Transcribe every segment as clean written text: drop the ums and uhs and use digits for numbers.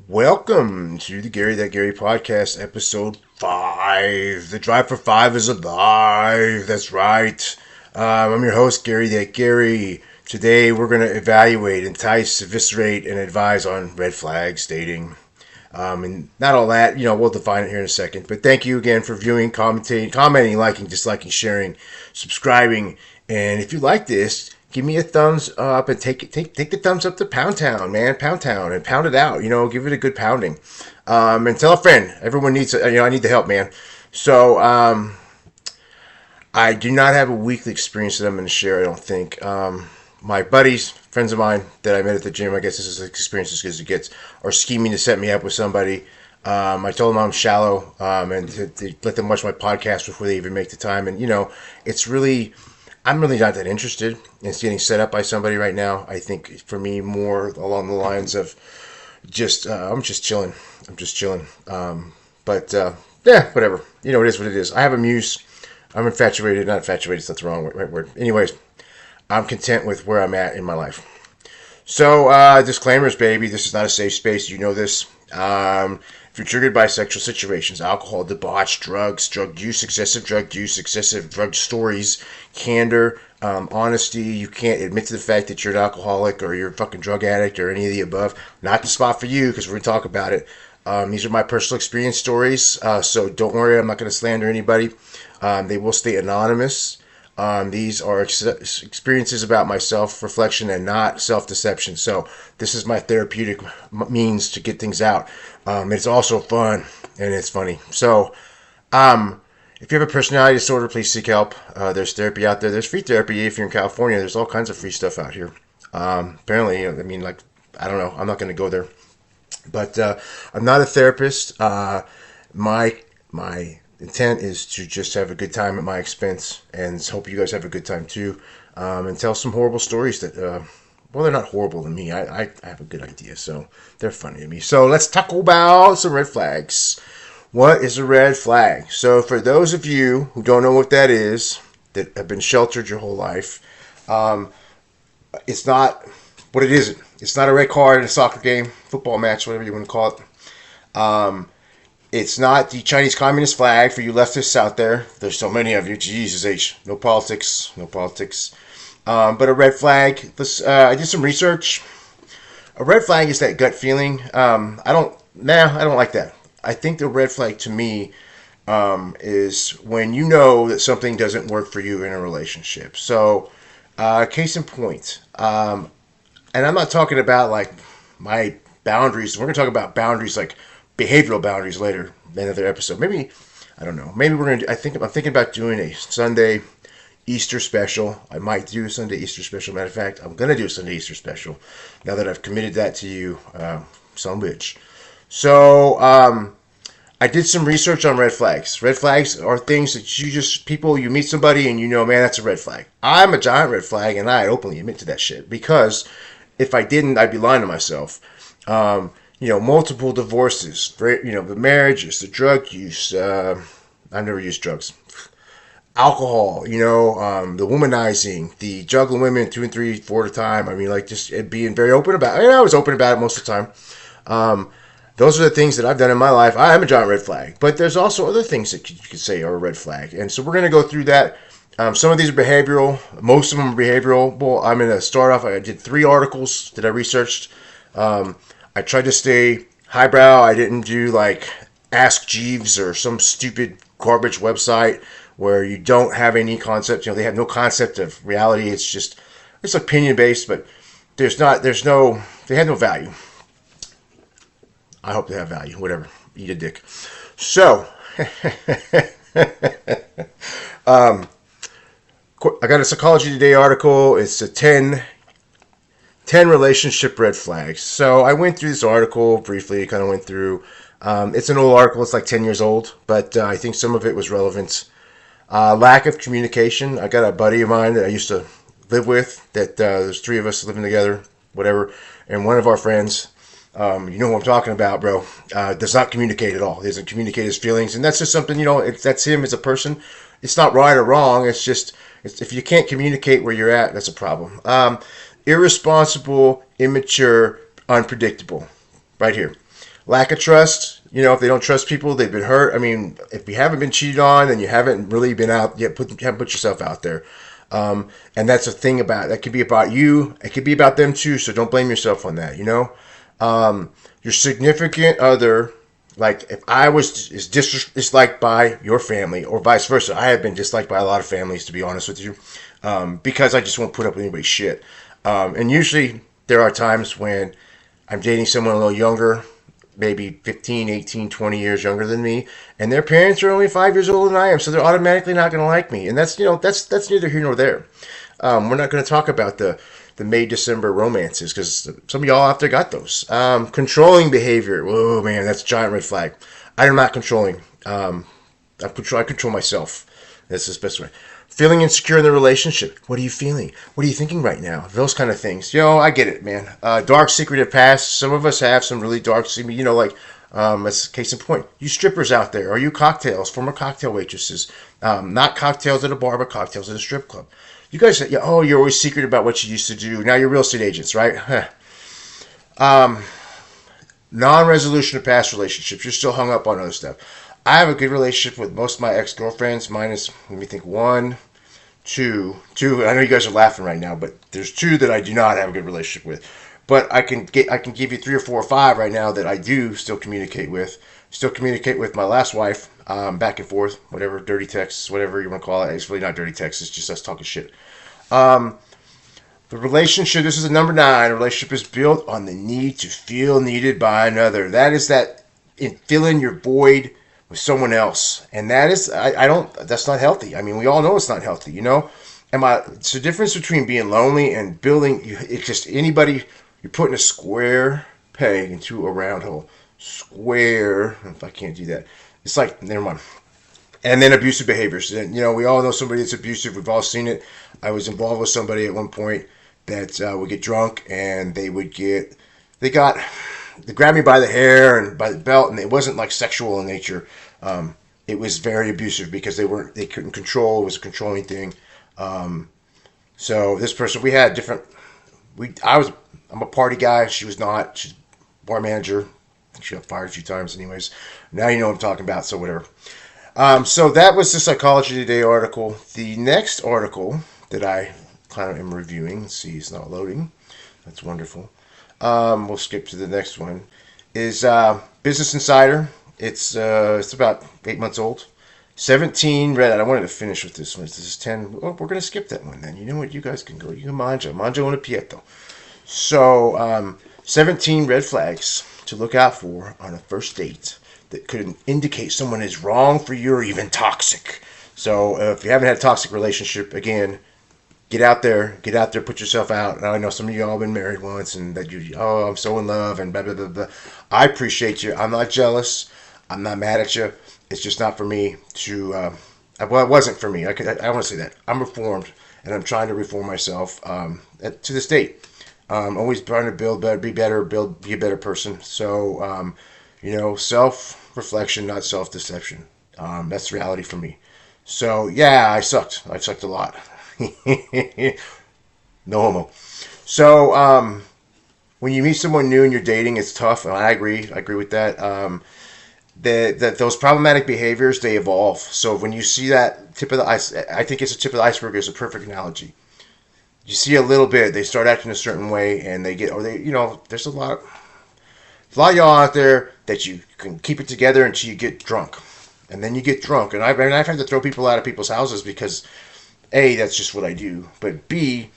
Welcome to the Gary That Gary podcast, episode 5. The drive for 5 is alive. That's right. I'm your host, Gary That Gary. Today we're going to evaluate, entice, eviscerate, and advise on red flags dating. And not all that, we'll define it here in a second. But thank you again for viewing, commenting, liking, disliking, sharing, subscribing. And if you like this, give me a thumbs up and take the thumbs up to Pound Town, man. Pound Town, and pound it out. Give it a good pounding. And tell a friend. Everyone needs, I need the help, man. So, I do not have a weekly experience that I'm going to share, I don't think. My buddies, friends of mine that I met at the gym, I guess this is an experience as good as it gets, are scheming to set me up with somebody. I told them I'm shallow, and to let them watch my podcast before they even make the time. And, I'm really not that interested in getting set up by somebody right now. I think for me, more along the lines of I'm just chilling. I'm just chilling. Yeah, whatever. It is what it is. I have a muse. I'm infatuated. Not infatuated, that's the wrong right word. Anyways, I'm content with where I'm at in my life. So, disclaimers, baby. This is not a safe space. You know this. If you're triggered by sexual situations, alcohol, debauch, drugs, drug use, excessive drug stories, candor, honesty, you can't admit to the fact that you're an alcoholic or you're a fucking drug addict or any of the above, not the spot for you because we're going to talk about it. These are my personal experience stories, so don't worry, I'm not going to slander anybody. They will stay anonymous. These are experiences about my self-reflection and not self-deception. So this is my therapeutic means to get things out. It's also fun and it's funny. So if you have a personality disorder, please seek help. There's therapy out there. There's free therapy if you're in California. There's all kinds of free stuff out here. Apparently, I don't know. I'm not going to go there. But I'm not a therapist. My intent is to just have a good time at my expense and hope you guys have a good time too, and tell some horrible stories that they're not horrible to me. I have a good idea, so they're funny to me. So let's talk about some red flags. What is a red flag? So for those of you who don't know what that is, that have been sheltered your whole life, it's not what it isn't. It's not a red card in a soccer game, football match, whatever you want to call it. It's not the Chinese Communist flag for you leftists out there. There's so many of you. Jesus H. No politics. No politics. But a red flag. I did some research. A red flag is that gut feeling. I don't like that. I think the red flag to me is when you know that something doesn't work for you in a relationship. So, case in point. And I'm not talking about like my boundaries. We're going to talk about boundaries like behavioral boundaries later in another episode. Maybe, I don't know. Maybe we're going to, I'm thinking about doing a Sunday Easter special. I might do a Sunday Easter special. Matter of fact, I'm going to do a Sunday Easter special now that I've committed that to you, some bitch. So, I did some research on red flags. Red flags are things that you meet somebody and you know, man, that's a red flag. I'm a giant red flag and I openly admit to that shit because if I didn't, I'd be lying to myself. Multiple divorces, the marriages, the drug use. I've never used drugs. Alcohol, the womanizing, the juggling women 2 and 3, 4 at a time. Just being very open about it. I was open about it most of the time. Those are the things that I've done in my life. I am a giant red flag. But there's also other things that you could say are a red flag. And so we're going to go through that. Some of these are behavioral. Most of them are behavioral. Well, I'm going to start off. I did 3 articles that I researched. I tried to stay highbrow. I didn't do like Ask Jeeves or some stupid garbage website where you don't have any concept. They have no concept of reality. It's opinion based, but they have no value. I hope they have value. Whatever. Eat a dick. So, I got a Psychology Today article. It's a 10 relationship red flags. So I went through this article briefly, kind of went through. It's an old article. It's like 10 years old, but I think some of it was relevant. Lack of communication. I got a buddy of mine that I used to live with that there's 3 of us living together, whatever. And one of our friends, you know who I'm talking about, bro, does not communicate at all. He doesn't communicate his feelings. And that's just something, that's him as a person. It's not right or wrong. It's just, if you can't communicate where you're at, that's a problem. Irresponsible, immature, unpredictable. Right here. Lack of trust. You know, if they don't trust people, they've been hurt. I mean, if you haven't been cheated on, then you haven't really been out yet. Haven't put yourself out there. And that's a thing about that. Could be about you. It could be about them too. So don't blame yourself on that. You know, your significant other. Like if I was disliked by your family, or vice versa, I have been disliked by a lot of families, to be honest with you, because I just won't put up with anybody's shit. And usually there are times when I'm dating someone a little younger, maybe 15, 18, 20 years younger than me, and their parents are only 5 years older than I am, so they're automatically not going to like me. And that's, that's neither here nor there. We're not going to talk about the May December romances because some of y'all out there got those. Controlling behavior. Whoa, man, that's a giant red flag. I am not controlling. I control myself. That's the best way. Feeling insecure in the relationship. What are you feeling? What are you thinking right now? Those kind of things. I get it, man. Dark secretive past. Some of us have some really dark secret. That's case in point. You strippers out there, or you cocktails, former cocktail waitresses. Not cocktails at a bar, but cocktails at a strip club. You guys say, oh, you're always secret about what you used to do. Now you're real estate agents, right? Non-resolution of past relationships. You're still hung up on other stuff. I have a good relationship with most of my ex-girlfriends. Minus, let me think, one, two. I know you guys are laughing right now, but there's two that I do not have a good relationship with. But I can give you 3 or 4 or 5 right now that I do still communicate with. Still communicate with my last wife, back and forth, whatever, dirty texts, whatever you want to call it. It's really not dirty texts. It's just us talking shit. The relationship, this is a number 9. A relationship is built on the need to feel needed by another. That is that in filling your void with someone else. And that is, that's not healthy. I mean, we all know it's not healthy, It's the difference between being lonely and building, it's just anybody, you're putting a square peg into a round hole. Square, if I can't do that. It's like, never mind. And then abusive behaviors. And, we all know somebody that's abusive. We've all seen it. I was involved with somebody at one point that would get drunk and they grabbed me by the hair and by the belt, and it wasn't like sexual in nature. It was very abusive because they couldn't control. It was a controlling thing. So this person, we had different, I'm a party guy. She was not. She's bar manager. She got fired a few times anyways. Now you know what I'm talking about, so whatever. So that was the Psychology Today article. The next article that I kind of am reviewing, let's see, it's not loading. That's wonderful. We'll skip to the next one. Is Business Insider. It's about 8 months old. 17 red. I wanted to finish with this one. This is 10. Oh, we're going to skip that one then. You know what? You guys can go. You can mangia una pieto. So 17 red flags to look out for on a first date that could indicate someone is wrong for you or even toxic. So if you haven't had a toxic relationship, again, get out there, put yourself out. And I know some of you all been married once and that I'm so in love and blah, blah, blah, blah. I appreciate you. I'm not jealous. I'm not mad at you. It's just not for me to, it wasn't for me. I want to say that. I'm reformed and I'm trying to reform myself to this date. Always trying to build better, be better, be a better person. So, self-reflection, not self-deception. That's reality for me. So, yeah, I sucked. I sucked a lot. No homo. So, when you meet someone new and you're dating, it's tough. And I agree with that. That those problematic behaviors, they evolve. So when you see that tip of the ice, I think it's a tip of the iceberg is a perfect analogy. You see a little bit, they start acting a certain way, and there's a lot of y'all out there that you can keep it together until you get drunk, and then you get drunk, and I've had to throw people out of people's houses because A, that's just what I do, but B,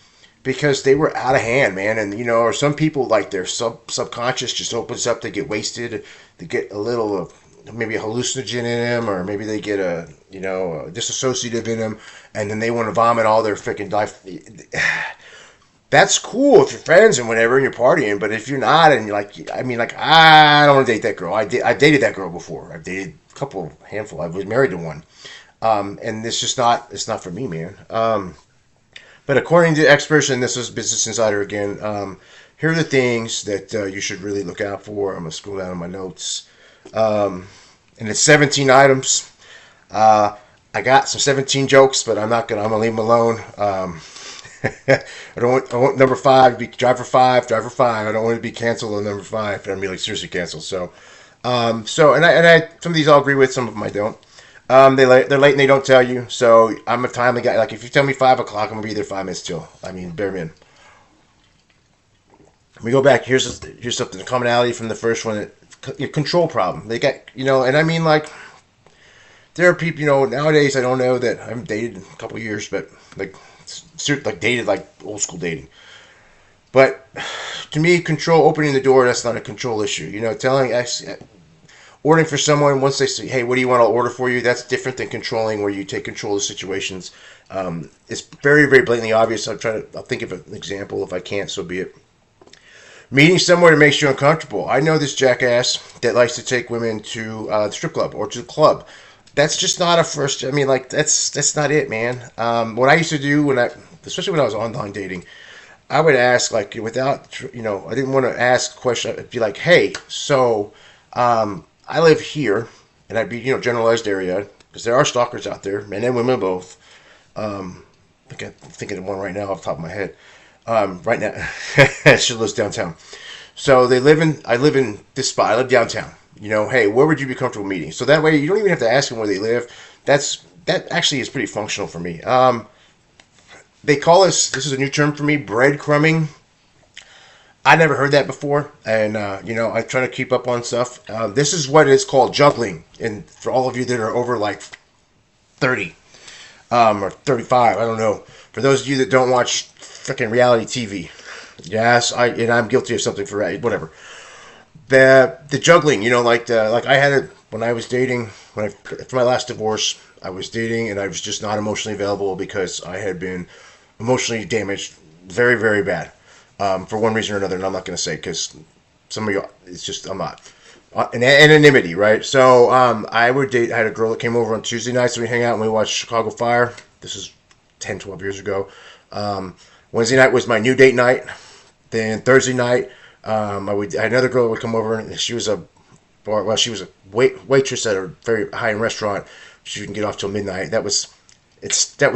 because they were out of hand, man, and or some people like their subconscious just opens up, they get wasted, they get a little of maybe a hallucinogen in them, or maybe they get a dissociative in them, and then they want to vomit all their freaking life. That's cool if you're friends and whatever and you're partying, but if you're not and you're I don't want to date that girl. I dated that girl before. I've dated a handful. I was married to one, and it's not for me, man. But according to experts, and this is Business Insider again, here are the things that you should really look out for. I'm gonna scroll down in my notes. And it's 17 items. I got some 17 jokes, but I'm gonna leave them alone. I want number five to be driver five, driver five. I don't want to be canceled on number five. I mean, like seriously canceled. So some of these I'll agree with, some of them I don't. They're late and they don't tell you. So I'm a timely guy. Like if you tell me 5 o'clock, I'm gonna be there 5 minutes till. I mean, bear in. We go back. Here's something. The commonality from the first one. Control problem. They got and I mean like there are people nowadays. I don't know that I haven't dated in a couple of years, but like dated like old school dating. But to me, opening the door, that's not a control issue. Ordering for someone once they say, "Hey, what do you want? I'll order for you." That's different than controlling, where you take control of situations. It's very, very blatantly obvious. I'll think of an example. If I can't, so be it. Meeting somewhere that makes you uncomfortable. I know this jackass that likes to take women to the strip club or to the club. That's just not a first. I mean, like that's not it, man. What I used to do especially when I was online dating, I would ask like without I didn't want to ask a question. I'd be like, hey, so I live here, and I'd be generalized area because there are stalkers out there, men and women both. I'm thinking of one right now off the top of my head. Right now, she lives downtown. So I live in this spot. I live downtown. Hey, where would you be comfortable meeting? So that way you don't even have to ask them where they live. That actually is pretty functional for me. They call this is a new term for me, breadcrumbing. I never heard that before, and I try to keep up on stuff. This is what it's called, juggling. And for all of you that are over like 30 or 35, I don't know. For those of you that don't watch freaking reality TV, yes, I'm guilty of something for whatever. The juggling, like I had it when I was dating. For my last divorce, I was dating and I was just not emotionally available because I had been emotionally damaged, very, very bad. For one reason or another, and I'm not going to say because some of you, it's just I'm not. Anonymity, right? So I would date. I had a girl that came over on Tuesday nights, and we hang out and we watched Chicago Fire. This is 10, 12 years ago. Wednesday night was my new date night. Then Thursday night, I had another girl that would come over, and she was a waitress at a very high-end restaurant. She didn't get off till midnight. That was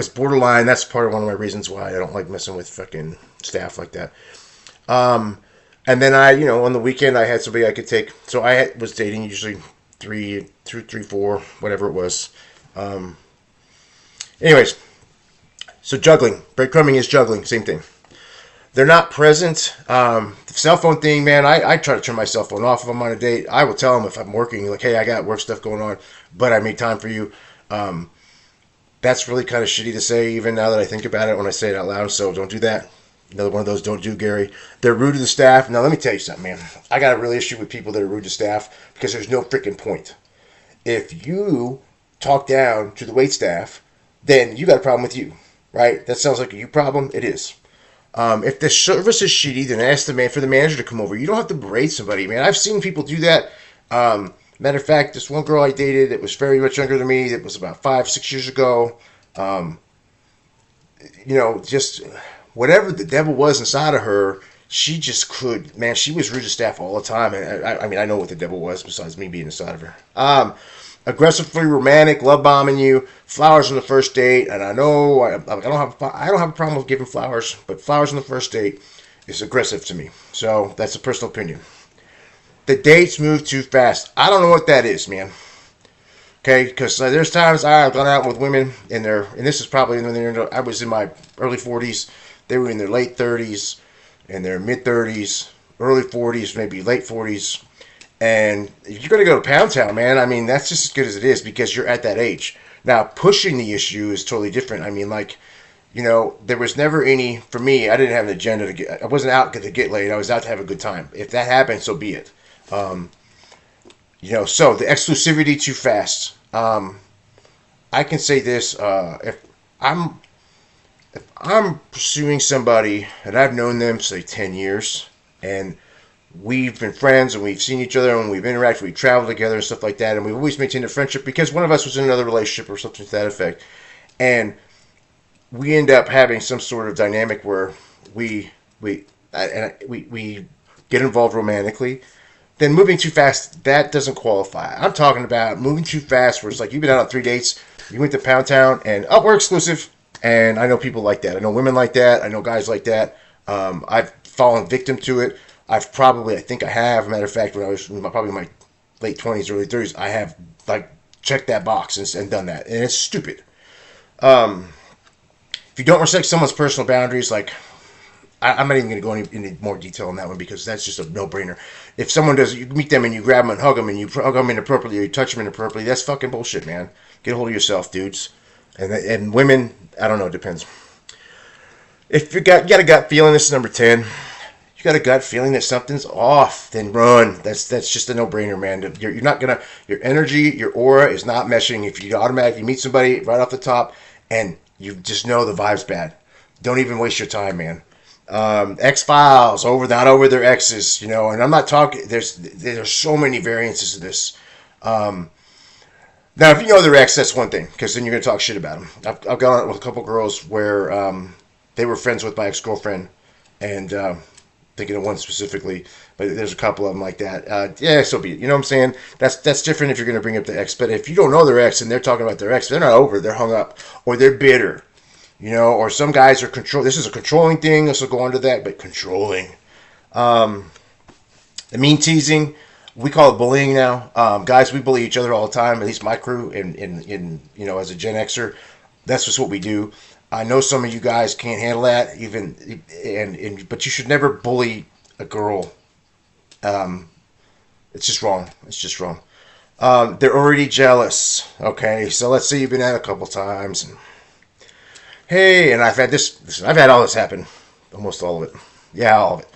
borderline. That's part of one of my reasons why I don't like messing with fucking staff like that. And then on the weekend I had somebody I could take. So was dating usually 3, 4, whatever it was. Anyways, so juggling, breadcrumbing is juggling, same thing. They're not present. The cell phone thing, man, I try to turn my cell phone off if I'm on a date. I will tell them if I'm working, like, hey, I got work stuff going on, but I made time for you. That's really kind of shitty to say, even now that I think about it when I say it out loud, so don't do that. Another one of those don't do, Gary. They're rude to the staff. Now, let me tell you something, man. I got a real issue with people that are rude to staff because there's no freaking point. If you talk down to the wait staff, then you got a problem with you, right? That sounds like a you problem. It is. If the service is shitty, then ask for the manager to come over. You don't have to berate somebody, man. I've seen people do that. Matter of fact, this one girl I dated that was very much younger than me, that was about 5, 6 years ago, just whatever the devil was inside of her, she just could, man, she was rude to staff all the time. And I mean, I know what the devil was besides me being inside of her. Aggressively romantic, love bombing you, flowers on the first date, and I know I don't have a problem with giving flowers, but flowers on the first date is aggressive to me. So that's a personal opinion. The dates move too fast. I don't know what that is, man. Okay, because there's times I've gone out with women and this is probably when I was in my early 40s. They were in their late 30s and their mid 30s, early 40s, maybe late 40s. And if you're going to go to Pound Town, man, I mean, that's just as good as it is because you're at that age. Now, pushing the issue is totally different. I mean, like, there was never any, for me, I didn't have an agenda I wasn't out to get laid. I was out to have a good time. If that happened, so be it. So the exclusivity too fast. I can say this, if I'm pursuing somebody and I've known them, say, 10 years, and we've been friends and we've seen each other and we've interacted, we've traveled together and stuff like that, and we've always maintained a friendship because one of us was in another relationship or something to that effect, and we end up having some sort of dynamic where we get involved romantically, then moving too fast, that doesn't qualify. I'm talking about moving too fast where it's like you've been out on 3 dates, you went to Pound Town, and we're exclusive. And I know people like that. I know women like that. I know guys like that. I've fallen victim to it. I think I have. Matter of fact, when I was probably in my late 20s, early 30s, I have like checked that box and done that. And it's stupid. If you don't respect someone's personal boundaries, like I'm not even going to go into more detail on that one because that's just a no-brainer. If someone does, you meet them and you grab them and hug them and you hug them inappropriately or you touch them inappropriately, that's fucking bullshit, man. Get a hold of yourself, dudes. And women, I don't know, it depends. If you got a gut feeling, this is number 10. You got a gut feeling that something's off, then run. That's just a no-brainer, man. You're not gonna, your energy, your aura is not meshing. If you automatically meet somebody right off the top and you just know the vibe's bad, don't even waste your time, man. X-Files, not over their exes, and I'm not talking, there's so many variances of this. Now, if you know their ex, that's one thing, because then you're going to talk shit about them. I've gone out with a couple girls where they were friends with my ex-girlfriend, and thinking of one specifically, but there's a couple of them like that. Yeah, so be it. You know what I'm saying? That's different if you're going to bring up the ex, but if you don't know their ex and they're talking about their ex, they're not over, they're hung up, or they're bitter. Or some guys are this is a controlling thing. This will go into that, but controlling. The mean teasing, we call it bullying now. Guys, we bully each other all the time. At least my crew, in as a Gen Xer, that's just what we do. I know some of you guys can't handle that, but you should never bully a girl. It's just wrong. It's just wrong. They're already jealous. Okay, so let's say you've been out a couple times and. Hey, and I've had I've had all this happen. Almost all of it. Yeah, all of it.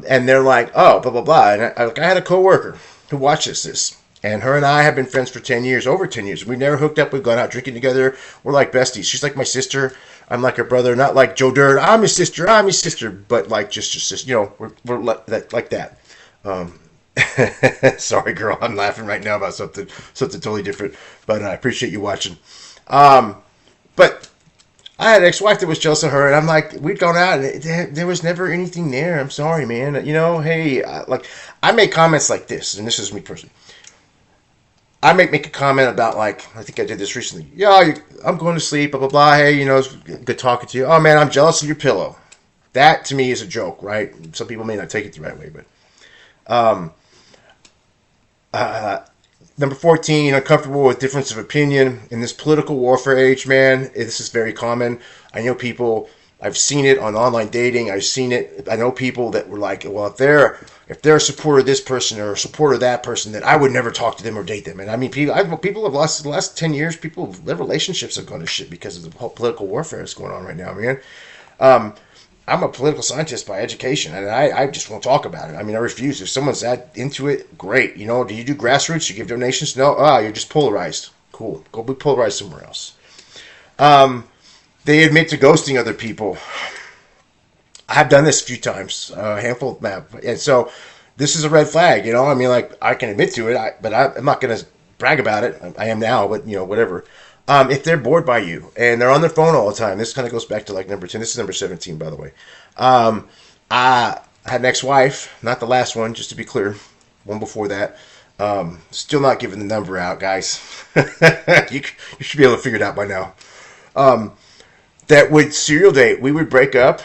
And they're like, oh, blah, blah, blah. And I had a coworker who watches this. And her and I have been friends for 10 years, over 10 years. We've never hooked up. We've gone out drinking together. We're like besties. She's like my sister. I'm like her brother. Not like Joe Dirt. I'm his sister. But like just your sister. We're like that. Sorry, girl. I'm laughing right now about something totally different. But I appreciate you watching. But I had an ex-wife that was jealous of her, and I'm like, we'd gone out, and there was never anything there. I'm sorry, man. Hey, I make comments like this, and this is me personally. I make a comment about, I think I did this recently. Yeah, I'm going to sleep, blah, blah, blah. Hey, it's good talking to you. Oh, man, I'm jealous of your pillow. That, to me, is a joke, right? Some people may not take it the right way, but... Number 14, uncomfortable with difference of opinion. In this political warfare age, man, this is very common. I know people, I've seen it on online dating. I've seen it. I know people that were like, well, if they're a supporter of this person or a supporter of that person, then I would never talk to them or date them. And I mean, people have lost the last 10 years, their relationships have gone to shit because of the whole political warfare that's going on right now, man. I'm a political scientist by education, and I just won't talk about it. I mean, I refuse. If someone's that into it, great. Do you do grassroots? You give donations? No? You're just polarized. Cool. Go be polarized somewhere else. They admit to ghosting other people. I've done this a few times, a handful of and so this is a red flag, I mean, I can admit to it, but I'm not going to brag about it. I am now, but, whatever. If they're bored by you and they're on their phone all the time, this kind of goes back to number 10. This is number 17, by the way. I had an ex-wife, not the last one, just to be clear, one before that. Still not giving the number out, guys. you should be able to figure it out by now. That would serial date. We would break up.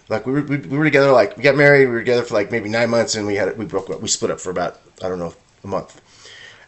We were together, we got married, we were together for maybe 9 months, and we broke up. We split up for about, I don't know, a month.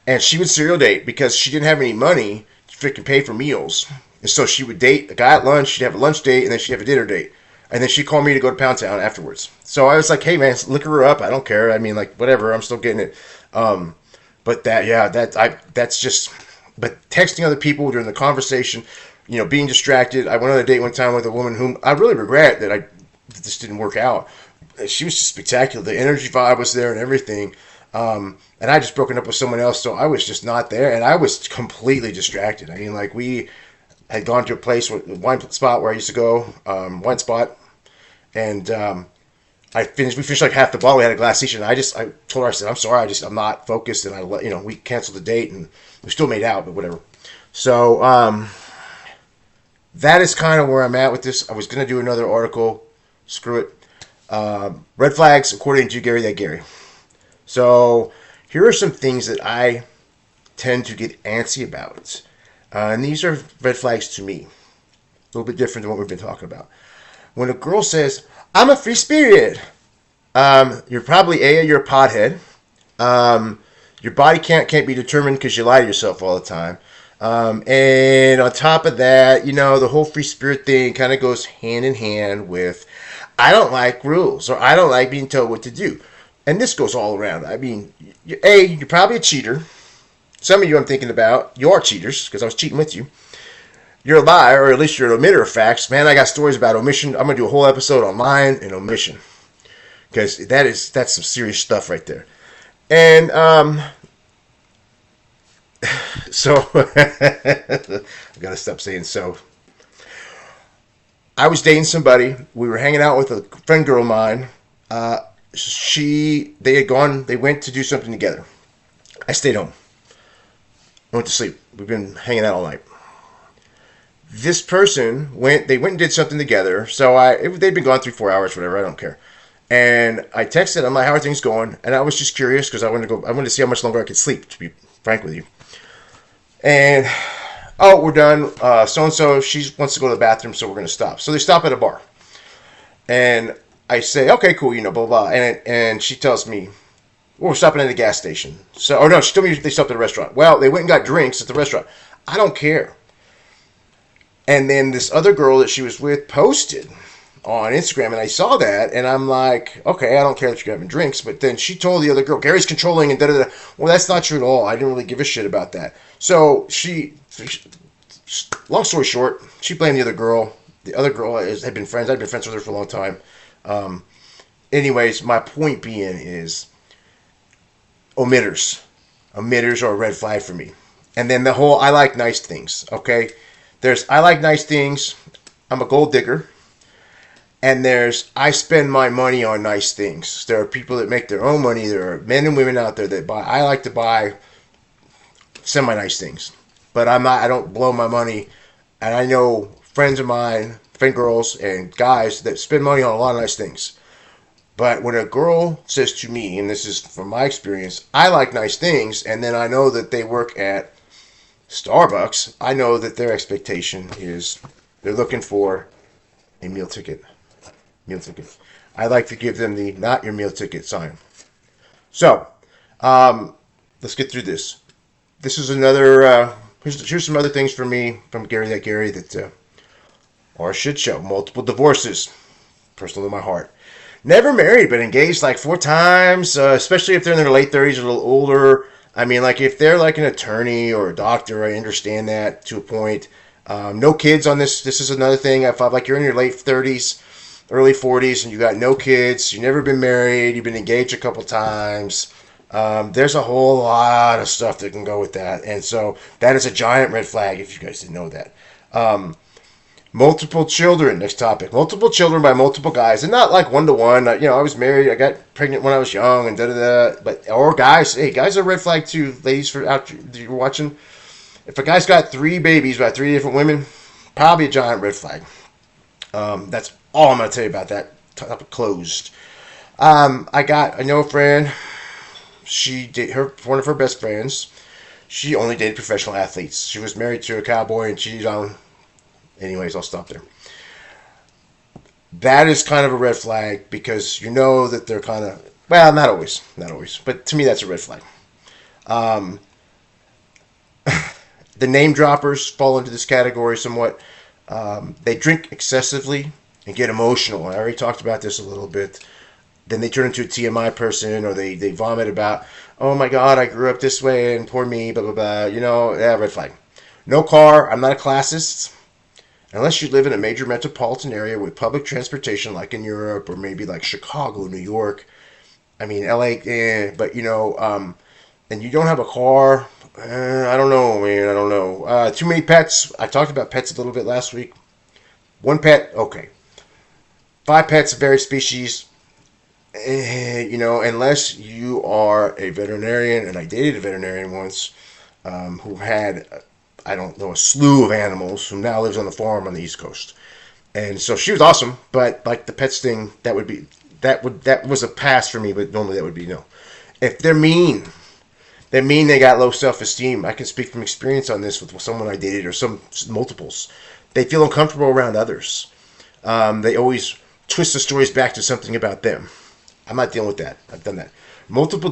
And she would serial date because she didn't have any money freaking pay for meals. And so she would date a guy at lunch, she'd have a lunch date, and then she'd have a dinner date. And then she'd call me to go to Pound Town afterwards. So I was like, hey man, liquor her up, I don't care. I mean, whatever, I'm still getting it. But that's just, but texting other people during the conversation, being distracted. I went on a date one time with a woman whom I really regret that this didn't work out. She was just spectacular. The energy vibe was there and everything. And I just broken up with someone else, so I was just not there, and I was completely distracted. I mean, we had gone to a place, wine spot where I used to go, wine spot, and we finished half the bottle. We had a glass each, and I told her, I said, I'm sorry, I'm not focused, and we canceled the date, and we still made out, but whatever. So that is kind of where I'm at with this. I was going to do another article. Screw it. Red flags, according to Gary that Gary. So here are some things that I tend to get antsy about. And these are red flags to me. little bit different than what we've been talking about. When a girl says, I'm a free spirit, you're probably you're a pothead. Your body can't be determined because you lie to yourself all the time. And on top of that, the whole free spirit thing kind of goes hand in hand with, I don't like rules, or I don't like being told what to do. And this goes all around. I mean, you're probably a cheater. Some of you I'm thinking about, you are cheaters, because I was cheating with you. You're a liar, or at least you're an omitter of facts. Man, I got stories about omission. I'm going to do a whole episode on lying and omission, because that's some serious stuff right there. And so I gotta stop saying so. I was dating somebody. We were hanging out with a friend girl of mine. They went to do something together. I stayed home. I went to sleep. We've been hanging out all night. This person they went and did something together. So they'd been gone 3-4 hours, whatever. I don't care. And I texted them, like, how are things going? And I was just curious because I wanted to see how much longer I could sleep, to be frank with you. And, we're done. So-and-so, she wants to go to the bathroom, so we're going to stop. So they stop at a bar. And I say, okay, cool, blah, blah, blah. And she tells me, well, we're stopping at a gas station. She told me they stopped at a restaurant. Well, they went and got drinks at the restaurant. I don't care. And then this other girl that she was with posted on Instagram, and I saw that, and I'm like, okay, I don't care that you're having drinks, but then she told the other girl, Gary's controlling, and da-da-da. Well, that's not true at all. I didn't really give a shit about that. So long story short, she blamed the other girl. The other girl had been friends. I'd been friends with her for a long time. Anyways, my point being is omitters. Omitters are a red flag for me. And then the whole, I like nice things, okay? I like nice things. I'm a gold digger. And I spend my money on nice things. There are people that make their own money. There are men and women out there that buy. I like to buy semi-nice things. But I don't blow my money. And I know friends of mine, friend girls and guys that spend money on a lot of nice things. But when a girl says to me, and this is from my experience, I like nice things, and then I know that they work at Starbucks, I know that their expectation is they're looking for a meal ticket. I like to give them the not your meal ticket sign. So, let's get through this. This is another, here's some other things from me, from Gary that are a shit show. Multiple divorces. Personal to my heart. Never married, but engaged like 4 times, especially if they're in their late 30s or a little older. I mean, like if they're like an attorney or a doctor, I understand that to a point. No kids on this. This is another thing. If like you're in your late 30s, early 40s, and you got no kids, you've never been married, you've been engaged a couple times, there's a whole lot of stuff that can go with that. And so that is a giant red flag if you guys didn't know that. Multiple children, next topic. Multiple children by multiple guys, and not like one-to-one. I was married, I got pregnant when I was young, and da-da-da. Or guys, hey, guys are a red flag too, ladies, for out you're watching. If a guy's got 3 babies by 3 different women, probably a giant red flag. That's all I'm going to tell you about that. Topic closed. I know a friend. One of her best friends. She only dated professional athletes. She was married to a cowboy and cheated on. Anyways, I'll stop there. That is kind of a red flag because you know that they're kind of, well, not always, but to me that's a red flag. The name droppers fall into this category somewhat. They drink excessively and get emotional. I already talked about this a little bit. Then they turn into a TMI person, or they vomit about, oh my God, I grew up this way and poor me, blah, blah, blah. Red flag. No car. I'm not a classist. Unless you live in a major metropolitan area with public transportation like in Europe or maybe like Chicago, New York. I mean, LA, but and you don't have a car, I don't know, man, I don't know. Too many pets. I talked about pets a little bit last week. 1 pet, okay. 5 pets of various species. Unless you are a veterinarian, and I dated a veterinarian once who had, I don't know, a slew of animals, who now lives on the farm on the East Coast. And so she was awesome, but like the pets thing, that was a pass for me, but normally that would be no. If they're mean, they got low self-esteem. I can speak from experience on this with someone I dated or some multiples. They feel uncomfortable around others. They always twist the stories back to something about them. I'm not dealing with that. I've done that. Multiple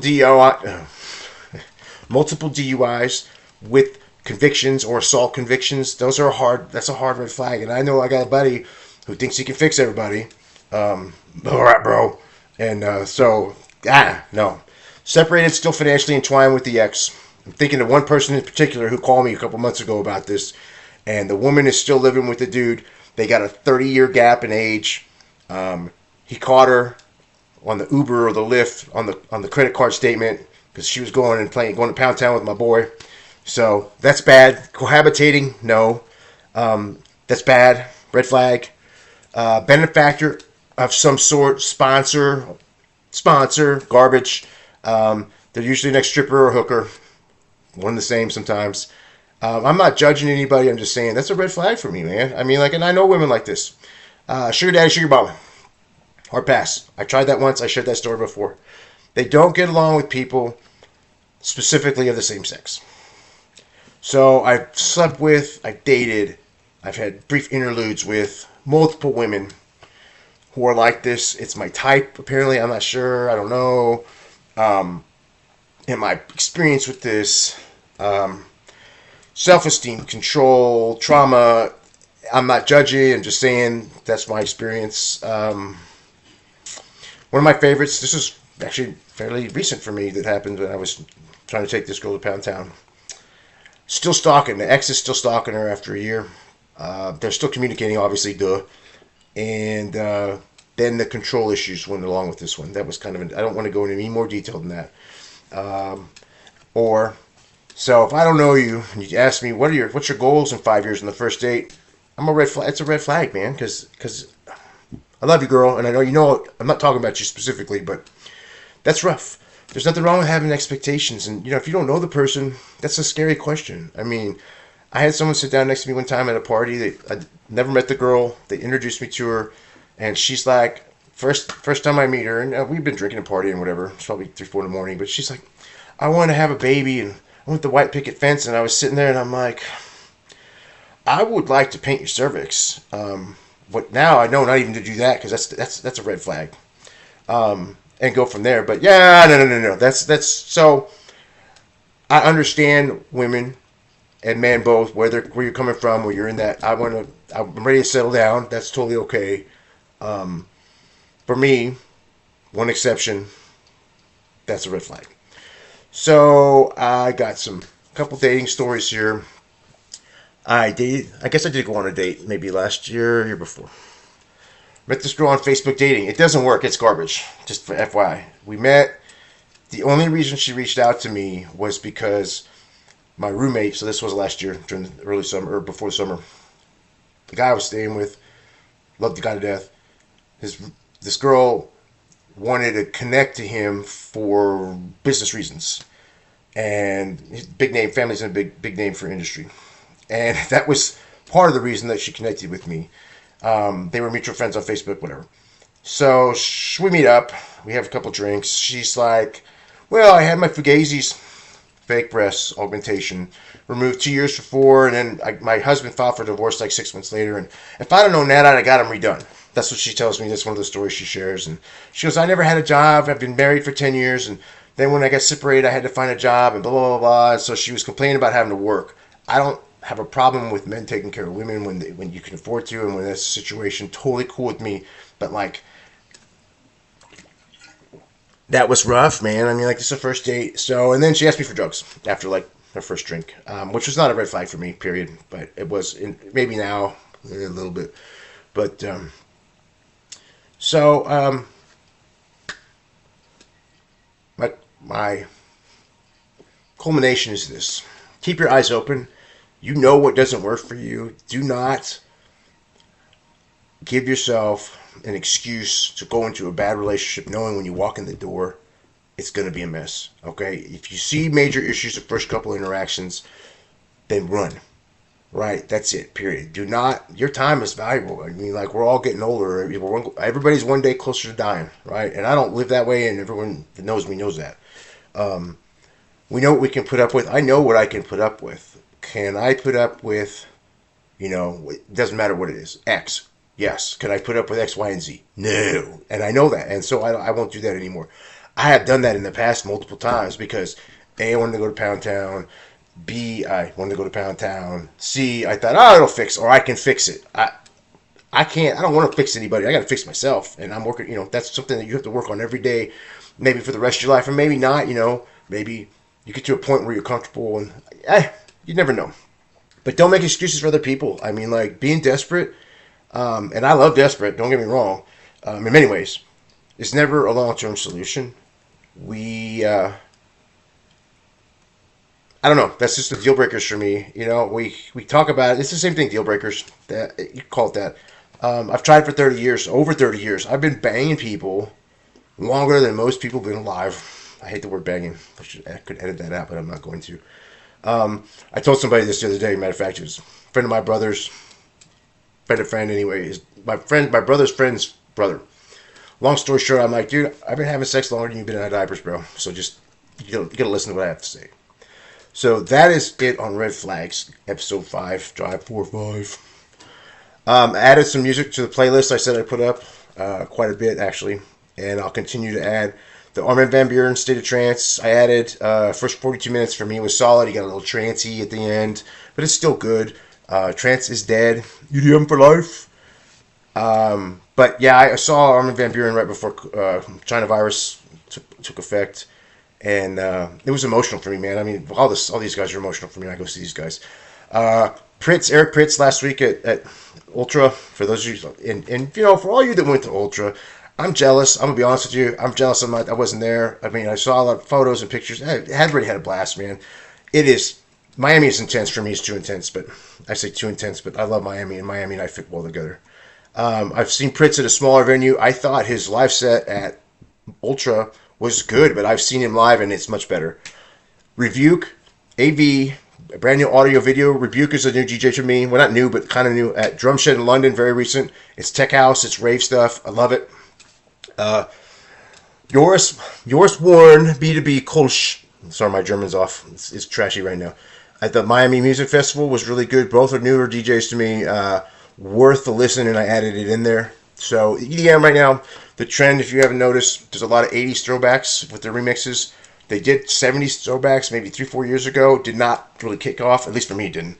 multiple DUIs with convictions or assault convictions. Those are hard. That's a hard red flag. And I know I got a buddy who thinks he can fix everybody. All right, bro. And no. Separated, still financially entwined with the ex. I'm thinking of one person in particular who called me a couple months ago about this. And the woman is still living with the dude. They got a 30-year gap in age. He caught her on the Uber or the Lyft on the credit card statement because she was going to Pound Town with my boy. So that's bad. Cohabitating, no. That's bad. Red flag. Benefactor of some sort, sponsor, garbage. They're usually an ex-stripper or hooker. One and the same sometimes. I'm not judging anybody. I'm just saying that's a red flag for me, man. I mean, and I know women like this. Sugar daddy, sugar mama. Hard pass. I tried that once. I shared that story before. They don't get along with people specifically of the same sex. So I've slept with, I've dated, I've had brief interludes with multiple women who are like this. It's my type, apparently. I'm not sure. I don't know. In my experience with this, self-esteem, control, trauma, I'm not judging. I'm just saying that's my experience. One of my favorites, this is actually fairly recent for me, that happened when I was trying to take this girl to Pound Town. Still stalking. The ex is still stalking her after a year. They're still communicating, obviously, duh. And then the control issues went along with this one. That was kind of I don't want to go into any more detail than that. So if I don't know you and you ask me what's your goals in 5 years on the first date, I'm a red flag. It's a red flag, man, because I love you, girl, and I know I'm not talking about you specifically, but that's rough. There's nothing wrong with having expectations, and if you don't know the person, that's a scary question. I mean, I had someone sit down next to me one time at a party. I never met the girl. They introduced me to her, and she's like, first time I meet her, and we've been drinking and partying, whatever. It's probably 3, 4 in the morning, but she's like, I want to have a baby, and I want the white picket fence, and I was sitting there, and I'm like, I would like to paint your cervix. But now I know not even to do that, because that's a red flag. And go from there. But yeah, no. That's so. I understand women and men both, where you're coming from, where you're in that. I'm ready to settle down. That's totally okay. For me, one exception. That's a red flag. So I got a couple dating stories here. I guess I did go on a date maybe last year or year before. Met this girl on Facebook dating. It doesn't work. It's garbage. Just for FYI. We met. The only reason she reached out to me was because my roommate, so this was last year during the early summer, or before the summer, the guy I was staying with, loved the guy to death. This girl wanted to connect to him for business reasons. And his big name, family's in a big name for industry. And that was part of the reason that she connected with me. They were mutual friends on Facebook, whatever. So we meet up. We have a couple drinks. She's like, well, I had my Fugazis, fake breast augmentation, removed 2 years before, and then my husband filed for divorce like 6 months later. And if I'd have known that, I'd have got them redone. That's what she tells me. That's one of the stories she shares. And she goes, I never had a job. I've been married for 10 years. And then when I got separated, I had to find a job and blah, blah, blah, blah. And so she was complaining about having to work. I don't have a problem with men taking care of women when you can afford to and when that's a situation. Totally cool with me. But like, that was rough, man. I mean, like, this is a first date. So, and then she asked me for drugs after like her first drink, which was not a red flag for me, period. But it was maybe now a little bit. But my culmination is this: keep your eyes open. You know what doesn't work for you. Do not give yourself an excuse to go into a bad relationship knowing when you walk in the door it's going to be a mess. Okay? If you see major issues the first couple of interactions, then run. Right? That's it. Period. Do not. Your time is valuable. I mean, like, we're all getting older. Everybody's one day closer to dying. Right? And I don't live that way, and everyone that knows me knows that. We know what we can put up with. I know what I can put up with. Can I put up with It doesn't matter what it is. X. Yes. Can I put up with X, Y, and Z? No. And I know that. And so I won't do that anymore. I have done that in the past multiple times because A, I wanted to go to Pound Town. B, I wanted to go to Pound Town. C, I thought, it'll fix, or I can fix it. I can't. I don't want to fix anybody. I got to fix myself, and I'm working. That's something that you have to work on every day, maybe for the rest of your life, or maybe not. Maybe you get to a point where you're comfortable, and you never know. But don't make excuses for other people. I mean, like being desperate, and I love desperate. Don't get me wrong. In many ways, it's never a long-term solution. I don't know. That's just the deal breakers for me. We talk about it. It's the same thing. Deal breakers. That you call it that. I've tried for 30 years, over 30 years. I've been banging people longer than most people have been alive. I hate the word banging. I could edit that out, but I'm not going to. I told somebody this the other day. Matter of fact, it was a friend of my brother's, friend anyway. My brother's friend's brother. Long story short, I'm like, dude, I've been having sex longer than you've been out of diapers, bro. So just, you gotta listen to what I have to say. So that is it on Red Flags, episode 5, Drive 4-5. Added some music to the playlist I said I put up, quite a bit actually, and I'll continue to add. The Armin van Buuren State of Trance I added. First 42 minutes for me was solid. He got a little trancey at the end, but it's still good. Trance is dead. EDM for life. But yeah, I saw Armin van Buuren right before China virus took effect. And it was emotional for me, man. I mean, all these guys are emotional for me when I go see these guys. Eric Pritz last week at Ultra. For those of you, and for all you that went to Ultra, I'm jealous. I'm gonna be honest with you. I'm jealous. I wasn't there. I mean, I saw a lot of photos and pictures. I had already had a blast, man. Miami is intense for me. It's too intense, but I say too intense. But I love Miami, and Miami and I fit well together. I've seen Pritz at a smaller venue. I thought his live set at Ultra was good, but I've seen him live and it's much better. Rebuke, AV, a brand new audio video. Rebuke is a new DJ to me. Well, not new, but kind of new at Drumshed in London, very recent. It's tech house, it's rave stuff. I love it. Yours Warren, B2B Kolsch. Sorry, my German's off. It's trashy right now. At the Miami Music Festival was really good. Both are newer DJs to me. Worth the listen, and I added it in there. So EDM right now, the trend, if you haven't noticed, there's a lot of 80s throwbacks with their remixes. They did 70s throwbacks maybe 3-4 years ago. Did not really kick off, at least for me, it didn't.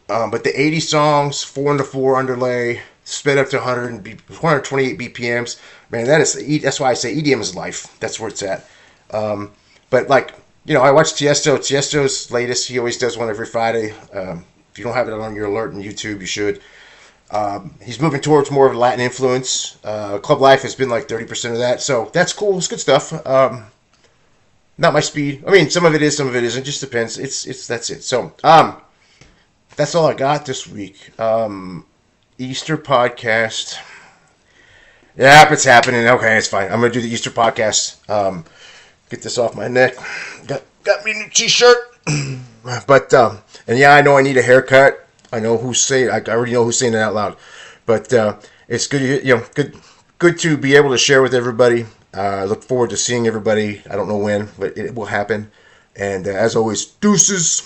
But the 80s songs, 4/4 underlay, sped up to 128 BPMs. Man, that's why I say EDM is life. That's where it's at. But I watched Tiesto. Tiesto's latest, he always does one every Friday. If you don't have it on your alert on YouTube, you should. He's moving towards more of a Latin influence. Club Life has been like 30% of that, so that's cool. It's good stuff. Not my speed. I mean, some of it is, some of it isn't. It just depends. That's it. So, that's all I got this week. Easter podcast. Yeah, it's happening. Okay, it's fine. I'm gonna do the Easter podcast. Get this off my neck. Got me a new T-shirt. But and yeah, I know I need a haircut. I already know who's saying it out loud. But it's good. Good to be able to share with everybody. I look forward to seeing everybody. I don't know when, but it will happen. And as always, deuces.